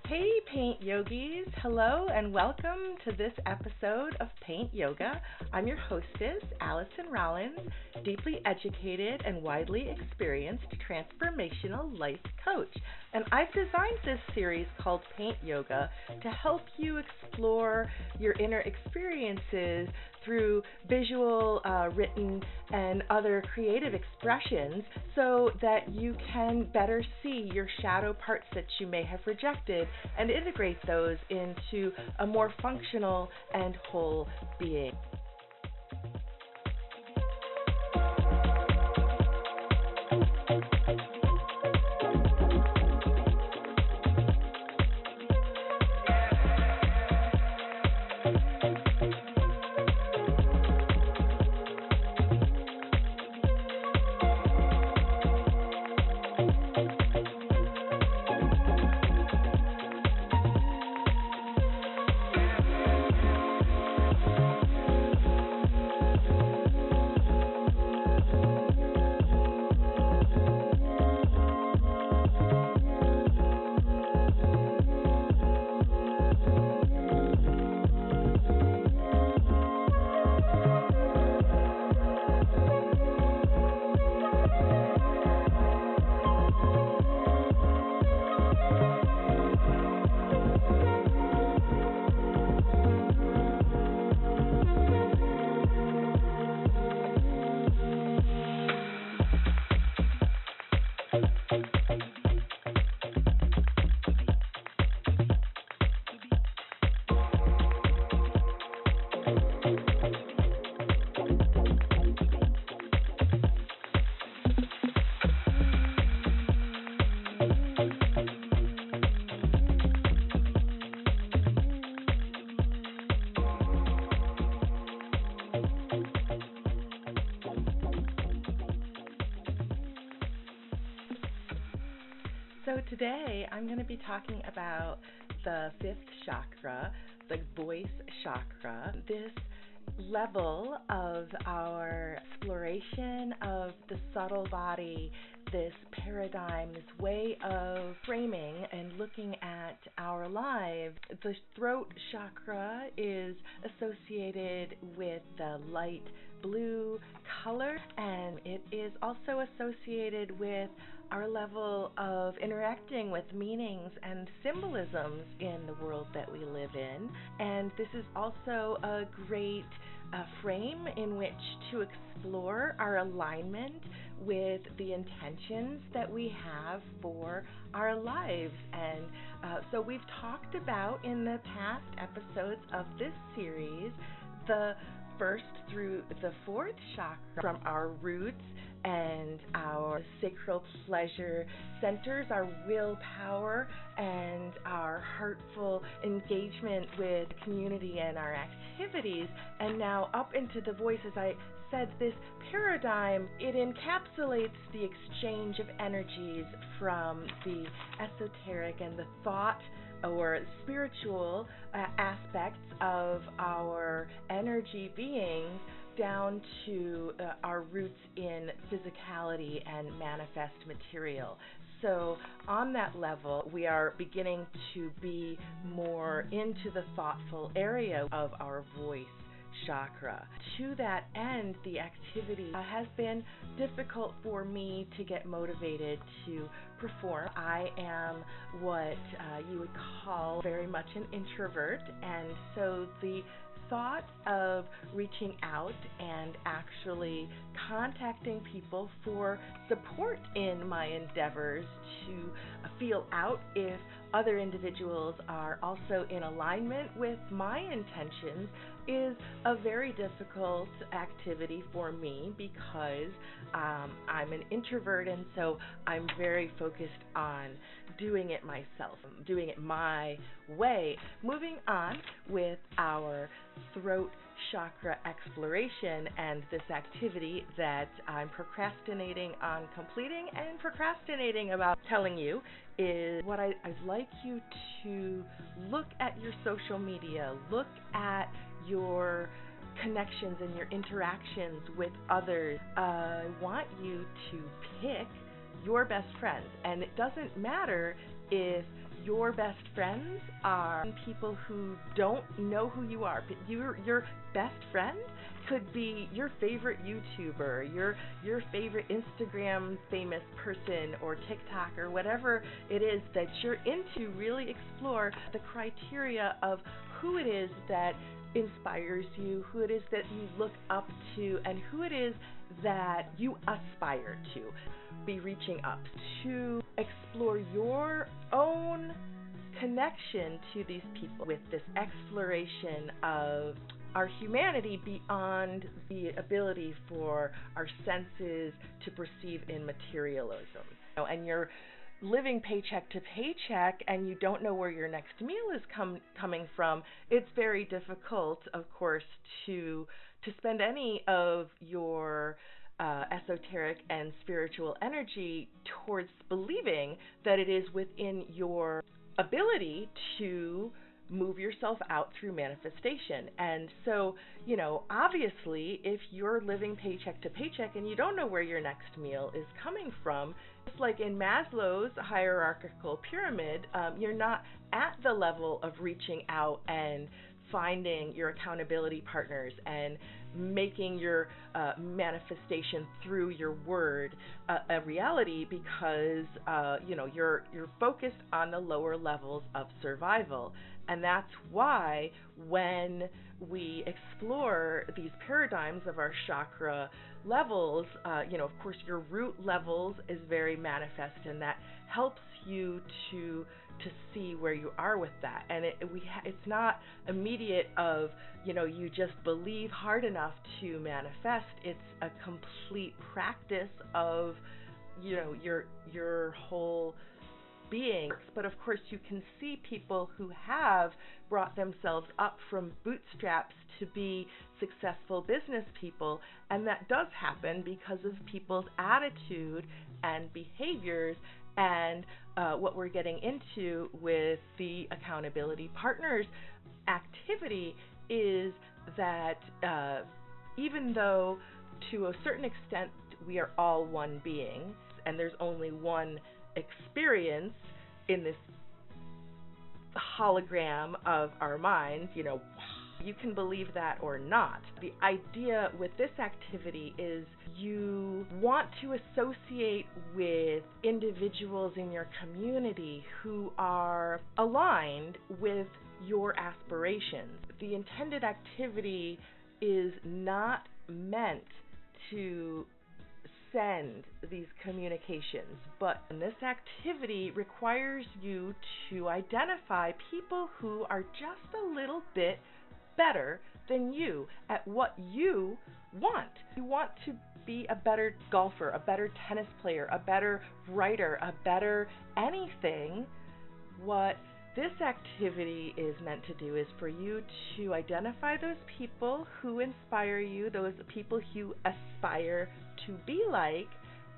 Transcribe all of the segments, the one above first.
Hey Paint Yogis, hello and welcome to this episode of Paint Yoga. I'm your hostess, Alison Rawlins, deeply educated and widely experienced transformational life coach. And I've designed this series called Paint Yoga to help you explore your inner experiences through visual, written, and other creative expressions so that you can better see your shadow parts that you may have rejected and integrate those into a more functional and whole being. So today I'm going to be talking about the fifth chakra, the voice chakra. This level of our exploration of the subtle body, this paradigm, this way of framing and looking at our lives. The throat chakra is associated with the light blue color, and it is also associated with our level of interacting with meanings and symbolisms in the world that we live in. And this is also a great frame in which to explore our alignment with the intentions that we have for our lives. And so we've talked about in the past episodes of this series the first through the fourth chakra, from our roots and our sacral pleasure centers, our willpower and our heartful engagement with community and our activities, and now up into the voice. As I said, this paradigm, it encapsulates the exchange of energies from the esoteric and the thought or spiritual aspects of our energy beings down to our roots in physicality and manifest material. So on that level, we are beginning to be more into the thoughtful area of our voice chakra. To that end, the activity has been difficult for me to get motivated to perform. I am what you would call very much an introvert, and so the thought of reaching out and actually contacting people for support in my endeavors to feel out if other individuals are also in alignment with my intentions is a very difficult activity for me because I'm an introvert, and so I'm very focused on doing it myself, doing it my way. Moving on with our throat chakra exploration and this activity that I'm procrastinating on completing and procrastinating about telling you is what I'd like you to look at your social media, look at your connections and your interactions with others. I want you to pick your best friends, and it doesn't matter if your best friends are people who don't know who you are. Your best friend could be your favorite YouTuber, your favorite Instagram famous person or TikTok or whatever it is that you're into. Really explore the criteria of who it is that inspires you, who it is that you look up to, and who it is that you aspire to be reaching up to. Explore your own connection to these people with this exploration of our humanity beyond the ability for our senses to perceive in materialism. And you're living paycheck to paycheck and you don't know where your next meal is coming from, it's very difficult, of course, to spend any of your esoteric and spiritual energy towards believing that it is within your ability to move yourself out through manifestation. And so, obviously, if you're living paycheck to paycheck and you don't know where your next meal is coming from, just like in Maslow's hierarchical pyramid, you're not at the level of reaching out and finding your accountability partners and making your manifestation through your word a reality because you're focused on the lower levels of survival. And that's why when we explore these paradigms of our chakra levels, of course your root levels is very manifest, and that helps you to see where you are with that. And it's not immediate of you just believe hard enough to manifest. It's a complete practice of your whole being. But of course you can see people who have brought themselves up from bootstraps to be successful business people, and that does happen because of people's attitude and behaviors. And what we're getting into with the accountability partners activity is that even though to a certain extent we are all one being and there's only one experience in this hologram of our minds, you can believe that or not. The idea with this activity is you want to associate with individuals in your community who are aligned with your aspirations. The intended activity is not meant to send these communications, but this activity requires you to identify people who are just a little bit better than you at what you want. You want to be a better golfer, a better tennis player, a better writer, a better anything. What this activity is meant to do is for you to identify those people who inspire you, those people you aspire to be like,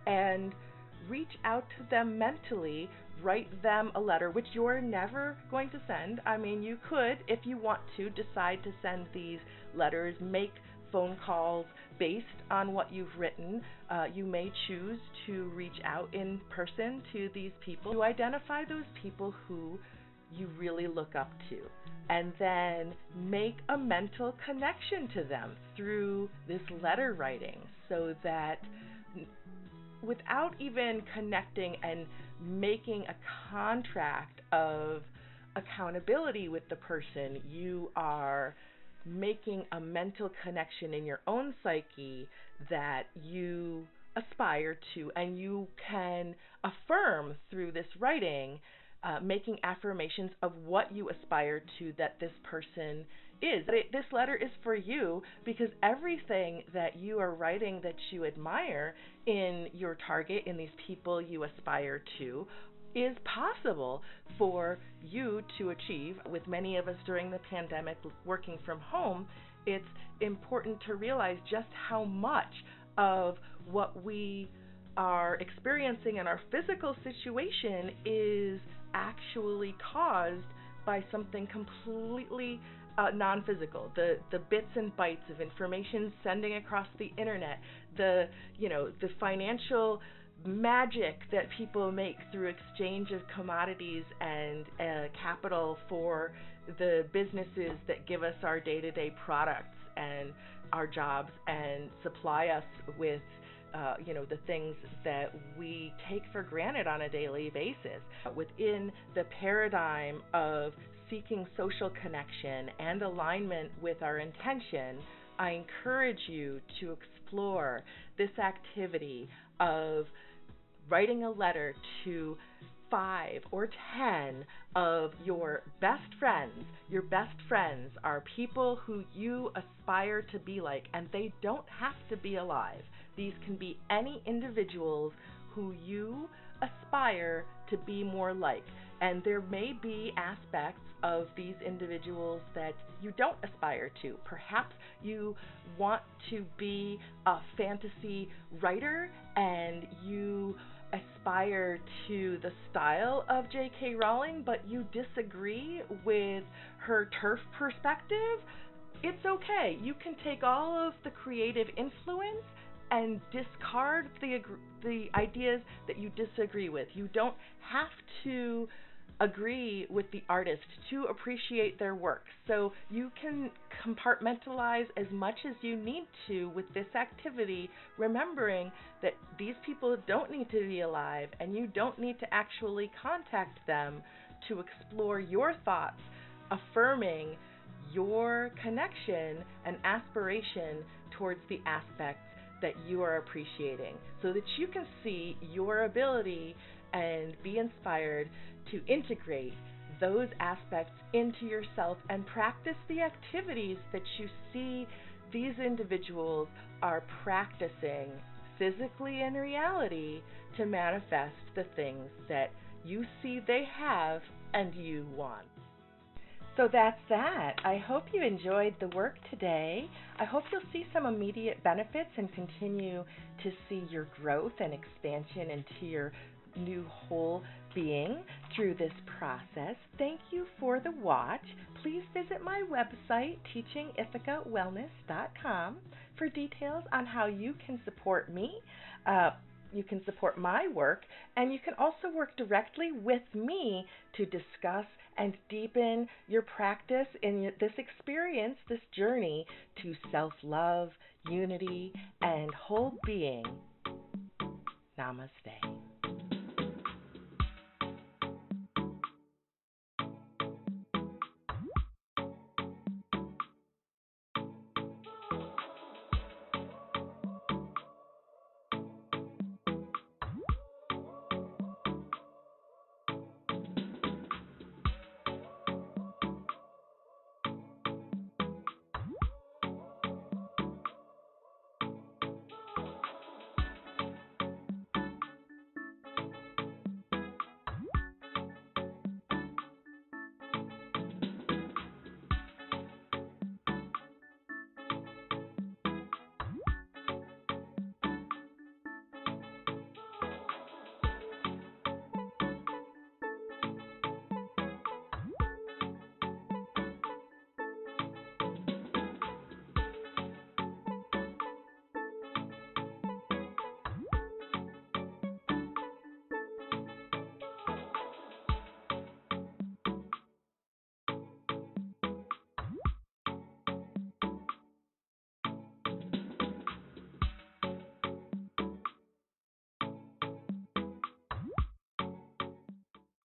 and reach out to them mentally. Write them a letter, which you're never going to send. I mean, you could, if you want to, decide to send these letters, make phone calls based on what you've written. You may choose to reach out in person to these people, to identify those people who you really look up to, and then make a mental connection to them through this letter writing, so that without even connecting and making a contract of accountability with the person, you are making a mental connection in your own psyche that you aspire to, and you can affirm through this writing making affirmations of what you aspire to that this person is. This letter is for you because everything that you are writing that you admire in your target, in these people you aspire to, is possible for you to achieve. With many of us during the pandemic working from home, it's important to realize just how much of what we are experiencing in our physical situation is actually caused by something completely non-physical. The bits and bytes of information sending across the internet, the financial magic that people make through exchange of commodities and capital for the businesses that give us our day-to-day products and our jobs and supply us with the things that we take for granted on a daily basis. Within the paradigm of seeking social connection and alignment with our intention, I encourage you to explore this activity of writing a letter to 5 or 10 of your best friends. Your best friends are people who you aspire to be like, and they don't have to be alive. These can be any individuals who you aspire to be more like. And there may be aspects of these individuals that you don't aspire to. Perhaps you want to be a fantasy writer and you aspire to the style of J.K. Rowling, but you disagree with her turf perspective. It's okay. You can take all of the creative influence and discard the ideas that you disagree with. You don't have to agree with the artist to appreciate their work. So you can compartmentalize as much as you need to with this activity, remembering that these people don't need to be alive and you don't need to actually contact them to explore your thoughts, affirming your connection and aspiration towards the aspects that you are appreciating, so that you can see your ability and be inspired to integrate those aspects into yourself and practice the activities that you see these individuals are practicing physically in reality to manifest the things that you see they have and you want. So that's that. I hope you enjoyed the work today. I hope you'll see some immediate benefits and continue to see your growth and expansion into your new whole being through this process. Thank you for the watch. Please visit my website, teachingithacawellness.com, for details on how you can support me. You can support my work, and you can also work directly with me to discuss and deepen your practice in this experience, this journey to self-love, unity, and whole being. Namaste.